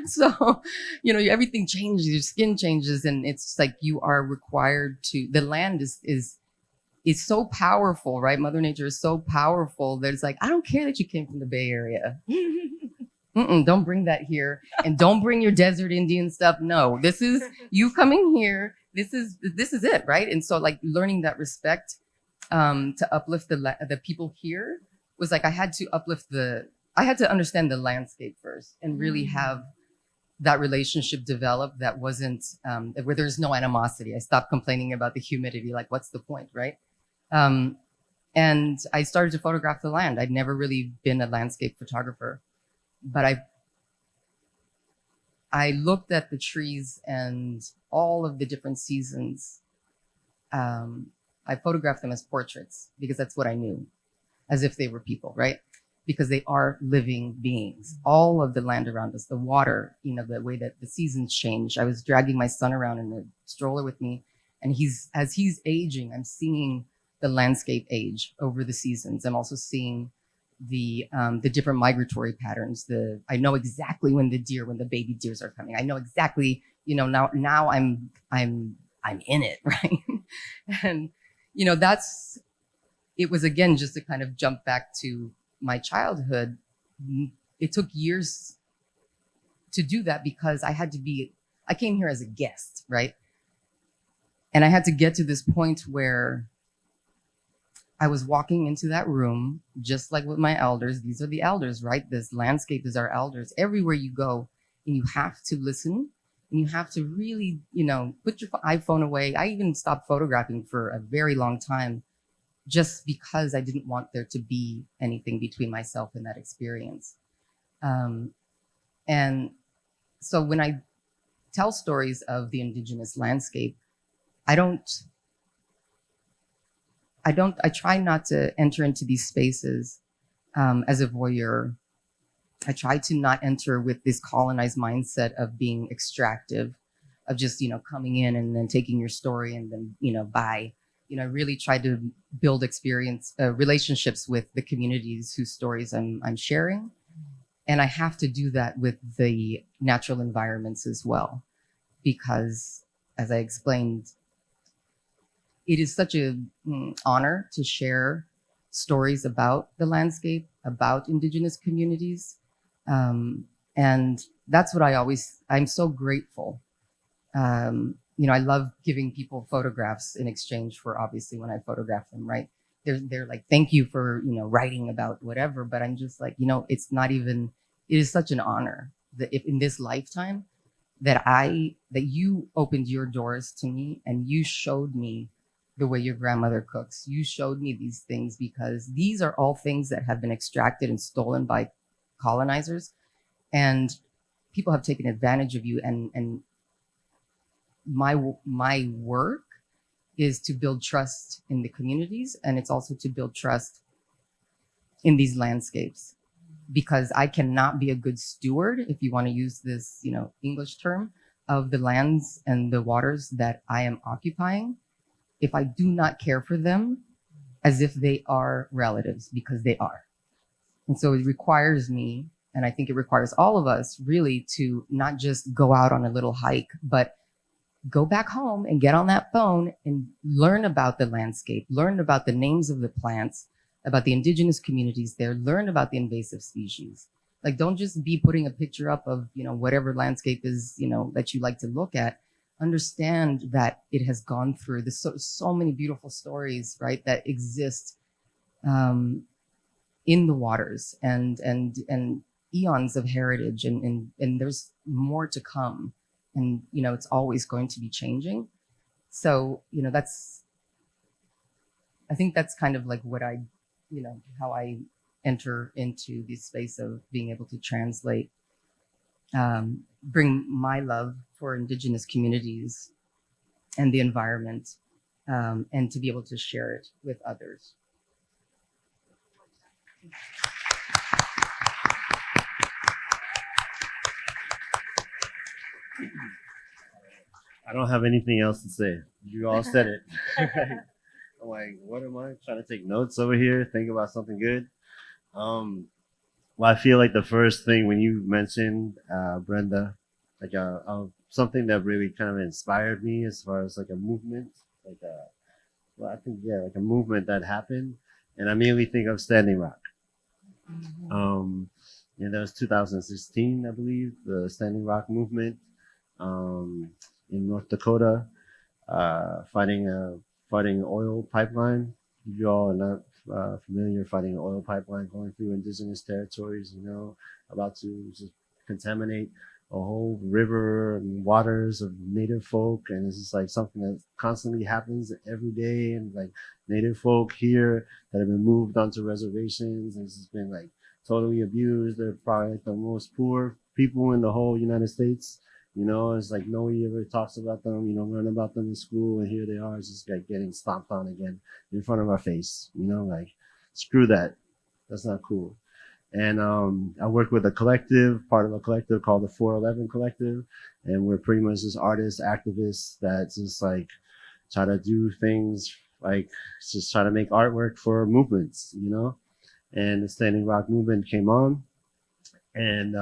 so, you know, everything changes, your skin changes, and it's like you are required to, the land is so powerful, right? Mother Nature is so powerful that it's like, I don't care that you came from the Bay Area. Don't bring that here, and don't bring your desert Indian stuff. No, this is you coming here. This is it, right? And so, like, learning that respect to uplift the people here was like I had to understand the landscape first and really have that relationship develop that wasn't where there's no animosity. I stopped complaining about the humidity. Like, what's the point, right? And I started to photograph the land. I'd never really been a landscape photographer, but I looked at the trees and all of the different seasons. I photographed them as portraits because that's what I knew, as if they were people, right? Because they are living beings. All of the land around us, the water, you know, the way that the seasons change. I was dragging my son around in the stroller with me, and as he's aging, I'm seeing the landscape age over the seasons. I'm also seeing the different migratory patterns. I know exactly when the baby deers are coming. I know exactly, you know, now I'm in it, right? And, you know, it was, again, just to kind of jump back to my childhood. It took years to do that because I came here as a guest, right? And I had to get to this point where I was walking into that room, just like with my elders. These are the elders, right? This landscape is our elders. Everywhere you go, and you have to listen, and you have to really, you know, put your iPhone away. I even stopped photographing for a very long time, just because I didn't want there to be anything between myself and that experience. And so when I tell stories of the indigenous landscape, I try not to enter into these spaces as a voyeur. I try to not enter with this colonized mindset of being extractive, of just, you know, coming in and then taking your story and then, you know, bye. You know, I really try to build relationships with the communities whose stories I'm sharing. And I have to do that with the natural environments as well, because, as I explained, it is such an honor to share stories about the landscape, about indigenous communities. And that's what I'm so grateful. You know, I love giving people photographs in exchange for, obviously, when I photograph them, right? They're like, thank you for, you know, writing about whatever. But I'm just like, you know, it is such an honor that if in this lifetime that you opened your doors to me and you showed me the way your grandmother cooks. You showed me these things, because these are all things that have been extracted and stolen by colonizers, and people have taken advantage of you. And my work is to build trust in the communities, and it's also to build trust in these landscapes, because I cannot be a good steward, if you want to use this, you know, English term, of the lands and the waters that I am occupying if I do not care for them as if they are relatives, because they are. And so it requires me, and I think it requires all of us, really, to not just go out on a little hike, but go back home and get on that phone and learn about the landscape, learn about the names of the plants, about the indigenous communities there, learn about the invasive species. Like, don't just be putting a picture up of, you know, whatever landscape is, you know, that you like to look at. Understand that it has gone through so many beautiful stories, right, that exist in the waters, and eons of heritage, and there's more to come, and, you know, it's always going to be changing. So, you know, I think that's kind of like what how I enter into the space of being able to translate, bring my love for Indigenous communities and the environment, and to be able to share it with others. I don't have anything else to say. You all said it. I'm like, what am I trying to take notes over here? Think about something good. Well, I feel like the first thing when you mentioned Brenda, like something that really kind of inspired me as far as like a movement, like like a movement that happened, and I immediately think of Standing Rock. And that was 2016, I believe, the Standing Rock movement in North Dakota, fighting oil pipeline. If you all are not familiar, fighting an oil pipeline going through indigenous territories, about to just contaminate a whole river and waters of native folk. And it's just like something that constantly happens every day. And like native folk here that have been moved onto reservations, and it's just been like totally abused. They're probably like the most poor people in the whole United States. It's like nobody ever talks about them, learn about them in school, and here they are, it's just like getting stomped on again in front of our face, like screw that. That's not cool. And I work with a collective, part of a collective called the 411 Collective, and we're pretty much just artists, activists that just like try to do things like just try to make artwork for movements, And the Standing Rock movement came on, and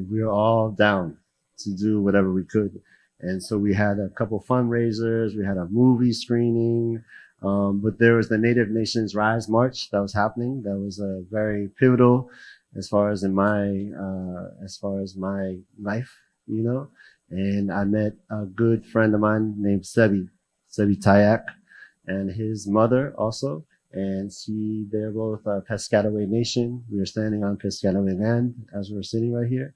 we were all down to do whatever we could. And so we had a couple fundraisers, we had a movie screening, but there was the Native Nations Rise March that was happening. That was very pivotal as far as my life, And I met a good friend of mine named Sebi Tayak, and his mother also. And they're both Piscataway Nation. We were standing on Piscataway land as we're sitting right here.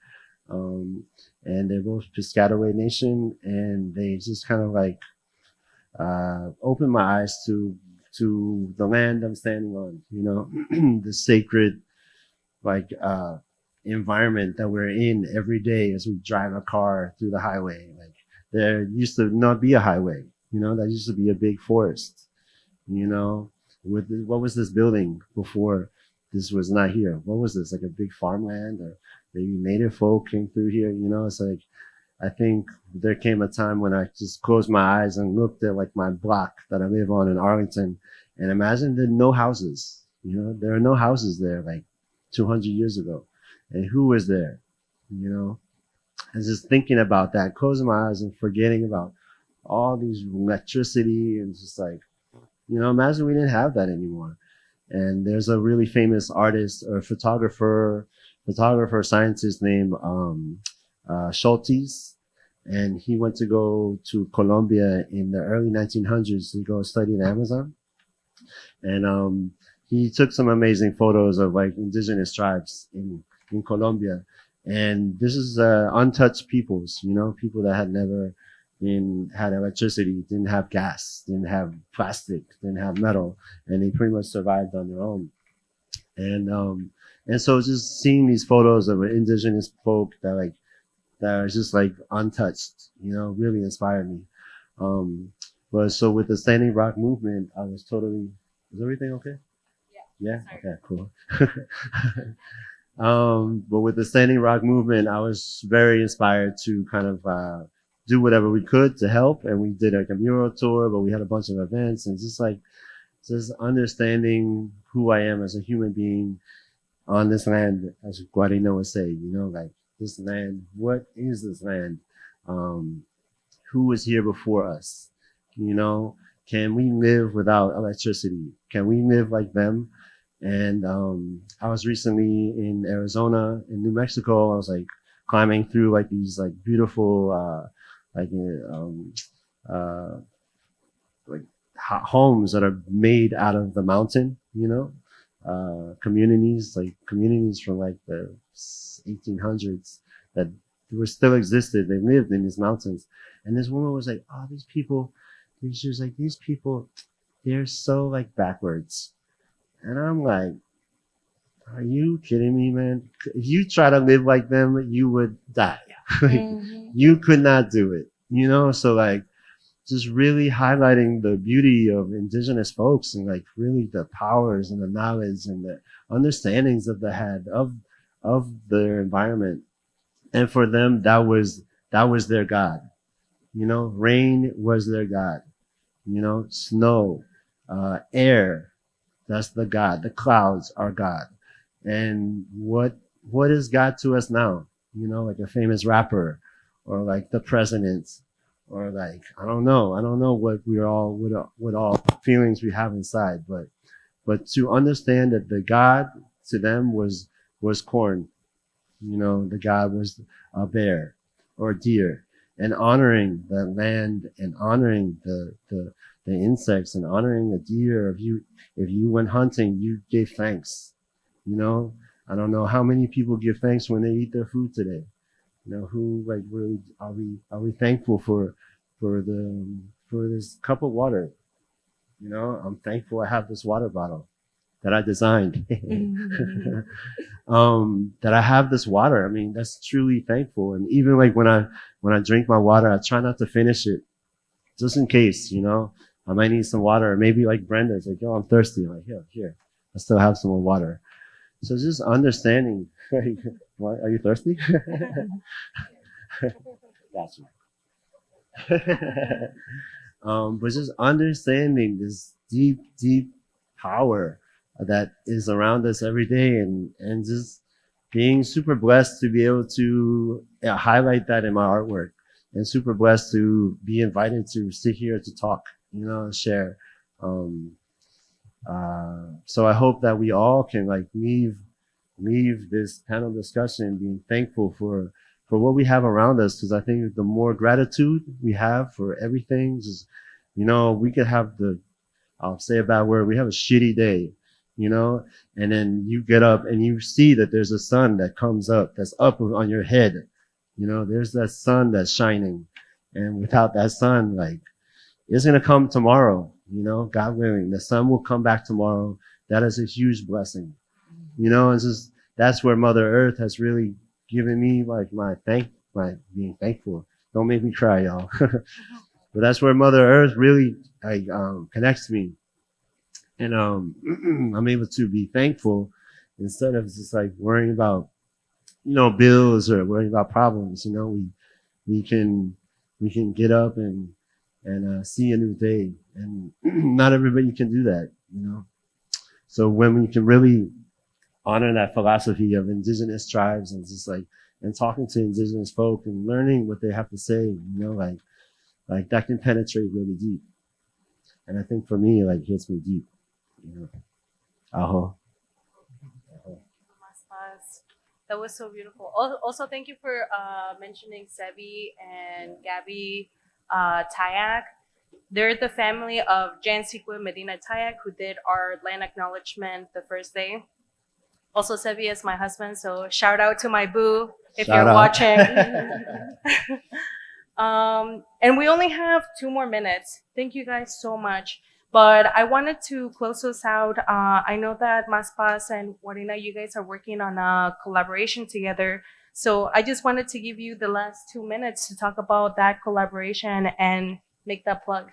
And they're both Piscataway Nation, and they just kind of like opened my eyes to the land I'm standing on, the sacred environment that we're in every day as we drive a car through the highway. Like there used to not be a highway, that used to be a big forest, what was this building before this was not here? What was this, like a big farmland, or maybe native folk came through here? It's like, I think there came a time when I just closed my eyes and looked at like my block that I live on in Arlington, and imagine there are no houses, there are no houses there like 200 years ago. And who was there, And just thinking about that, closing my eyes and forgetting about all these electricity, and just like, imagine we didn't have that anymore. And there's a really famous artist or photographer, scientist named Schultes, and he went to go to Colombia in the early 1900s to go study the Amazon. And he took some amazing photos of like indigenous tribes in Colombia. And this is untouched peoples, people that had never had electricity, didn't have gas, didn't have plastic, didn't have metal, and they pretty much survived on their own. And so just seeing these photos of indigenous folk that are just like untouched, really inspired me. But so with the Standing Rock movement, I was totally, is everything okay? Yeah? Okay, cool. But with the Standing Rock movement, I was very inspired to kind of do whatever we could to help. And we did like a mural tour, but we had a bunch of events, and just understanding who I am as a human being on this land, as Guarina would say, like this land, what is this land? Who was here before us? Can we live without electricity? Can we live like them? And I was recently in Arizona, in New Mexico. I was like climbing through like these like beautiful homes that are made out of the mountain, communities from like the 1800s that were still existed. They lived in these mountains. And this woman was like, oh, these people, they're so like backwards. And I'm like, are you kidding me, man? If you try to live like them, you would die. Like, you could not do it, you know? So like, just really highlighting the beauty of indigenous folks and like really the powers and the knowledge and the understandings that they had of their environment. And for them, that was their God. You know, rain was their God. You know, snow, air, that's the God. The clouds are God. And what is God to us now? You know, like a famous rapper or like the president or like, I don't know what we're all, what all feelings we have inside, but to understand that the God to them was corn. You know, the God was a bear or a deer, and honoring the land and honoring the insects and honoring a deer. If you went hunting, you gave thanks. You know, I don't know how many people give thanks when they eat their food today. You know, who like really are we thankful for this cup of water? You know, I'm thankful I have this water bottle that I designed. That I have this water. I mean, that's truly thankful. And even like when I drink my water, I try not to finish it just in case, you know, I might need some water. Or maybe like Brenda's like, yo, I'm thirsty. I'm like, here, I still have some more water. So just understanding, like, what, are you thirsty? That's right. But just understanding this deep, deep power that is around us every day, and just being super blessed to be able to highlight that in my artwork, and super blessed to be invited to sit here to talk, you know, and share. So I hope that we all can like leave this panel discussion being thankful for what we have around us, because I think the more gratitude we have for everything, just, you know, we could have I'll say a bad word, we have a shitty day, you know, and then you get up and you see that there's a sun that comes up, that's up on your head, you know, there's that sun that's shining, and without that sun, like, it's gonna come tomorrow, you know, God willing, the sun will come back tomorrow. That is a huge blessing, you know. It's just, that's where Mother Earth has really given me like my being thankful. Don't make me cry, y'all. But that's where Mother Earth really like connects me, and I'm able to be thankful instead of just like worrying about, you know, bills or worrying about problems. You know, we can get up and see a new day, and not everybody can do that, you know. So when we can really honor that philosophy of indigenous tribes, and just like, and talking to indigenous folk and learning what they have to say, you know, like that can penetrate really deep. And I think for me, like, hits me deep, you know. Aho. That was so beautiful. Also, thank you for mentioning Sebi and Gabby Tayak. They're the family of Jan Sikwe Medina Tayak, who did our land acknowledgement the first day. Also, Sebi is my husband, so shout out to my boo if Shout you're out. watching. And we only have 2 more minutes. Thank you guys so much. But I wanted to close us out. I know that Maspas and Guarina, you guys are working on a collaboration together. So I just wanted to give you the last 2 minutes to talk about that collaboration and make that plug.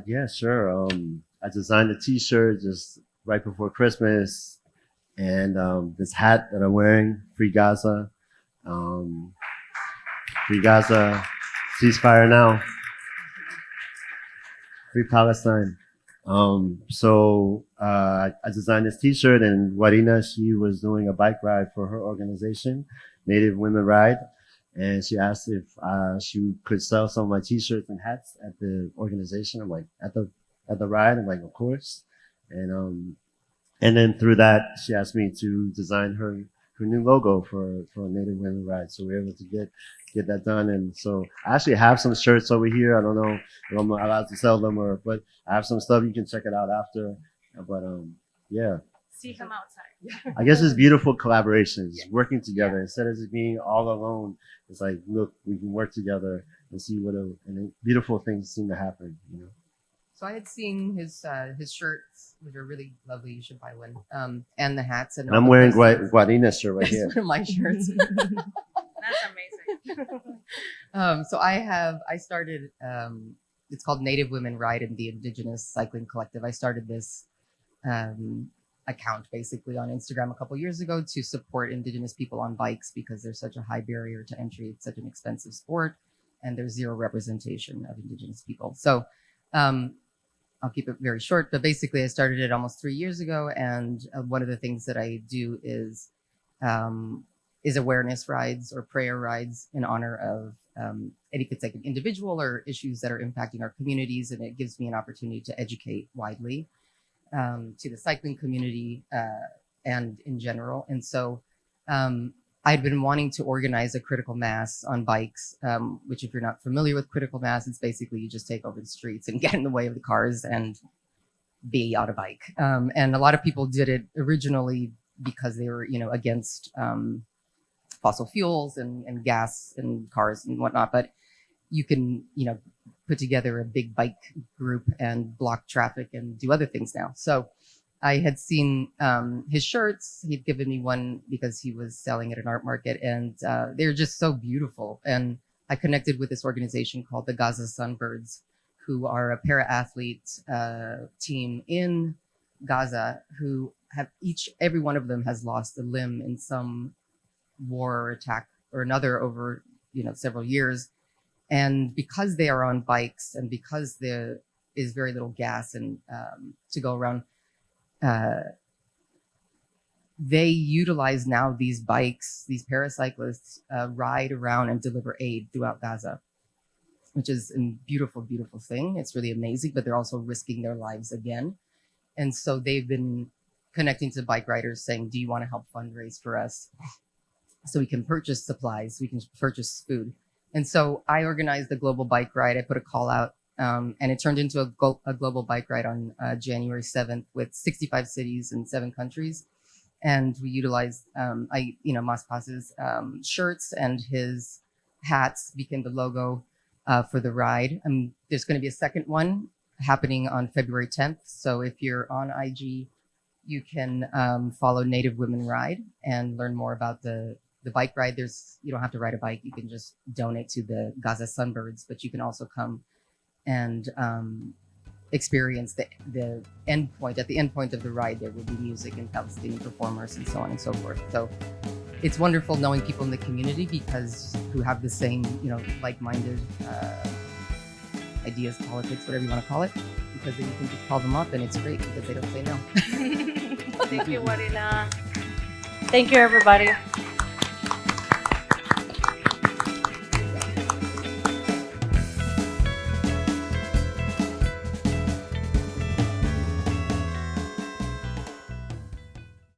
Yeah, sure. I designed a t-shirt just right before Christmas, and this hat that I'm wearing, Free Gaza. Free Gaza, ceasefire now. Free Palestine. So I designed this t-shirt, and Guarina, she was doing a bike ride for her organization, Native Women Ride. And she asked if she could sell some of my t-shirts and hats at the organization. I'm like, at the ride? I'm like, of course. And then through that, she asked me to design her new logo for Native Women Ride. So we were able to get that done. And so I actually have some shirts over here. I don't know if I'm allowed to sell them, but I have some stuff. You can check it out after. But yeah. See him outside. I guess it's beautiful collaborations, working together instead of just being all alone. It's like, look, we can work together and see beautiful things seem to happen, you know. So I had seen his shirts, which are really lovely. You should buy one. And the hats. And I'm wearing Guarina shirt right That's here. one of my shirts. That's amazing. So I started, it's called Native Women Ride in the Indigenous Cycling Collective. I started this account basically on Instagram a couple years ago to support Indigenous people on bikes because there's such a high barrier to entry. It's such an expensive sport and there's zero representation of Indigenous people. So I'll keep it very short, but basically I started it almost 3 years ago. And one of the things that I do is awareness rides or prayer rides in honor of and if it's like an individual or issues that are impacting our communities, and it gives me an opportunity to educate widely to the cycling community and in general. And so I'd been wanting to organize a critical mass on bikes, which if you're not familiar with critical mass, it's basically you just take over the streets and get in the way of the cars and be on a bike. And a lot of people did it originally because they were, against fossil fuels and gas and cars and whatnot. But you can, put together a big bike group and block traffic and do other things now. So I had seen his shirts. He'd given me one because he was selling at an art market, and they're just so beautiful. And I connected with this organization called the Gaza Sunbirds, who are a para-athlete team in Gaza who have every one of them has lost a limb in some war or attack or another over, several years. And because they are on bikes and because there is very little gas and to go around, they utilize now these bikes, these paracyclists ride around and deliver aid throughout Gaza, which is a beautiful, beautiful thing. It's really amazing, but they're also risking their lives again. And so they've been connecting to bike riders saying, do you want to help fundraise for us so we can purchase supplies, we can purchase food? And so I organized the global bike ride. I put a call out and it turned into a global bike ride on January 7th with 65 cities in 7 countries. And we utilized, Maspas's shirts and his hats became the logo for the ride. There's going to be a second one happening on February 10th. So if you're on IG, you can follow Native Women Ride and learn more about the bike ride. You don't have to ride a bike. You can just donate to the Gaza Sunbirds, but you can also come and experience the end point. At the end point of the ride, there will be music and Palestinian performers and so on and so forth. So it's wonderful knowing people in the community who have the same, like-minded ideas, politics, whatever you want to call it, because then you can just call them up and it's great because they don't say no. Thank you, Guarina. Thank you, everybody.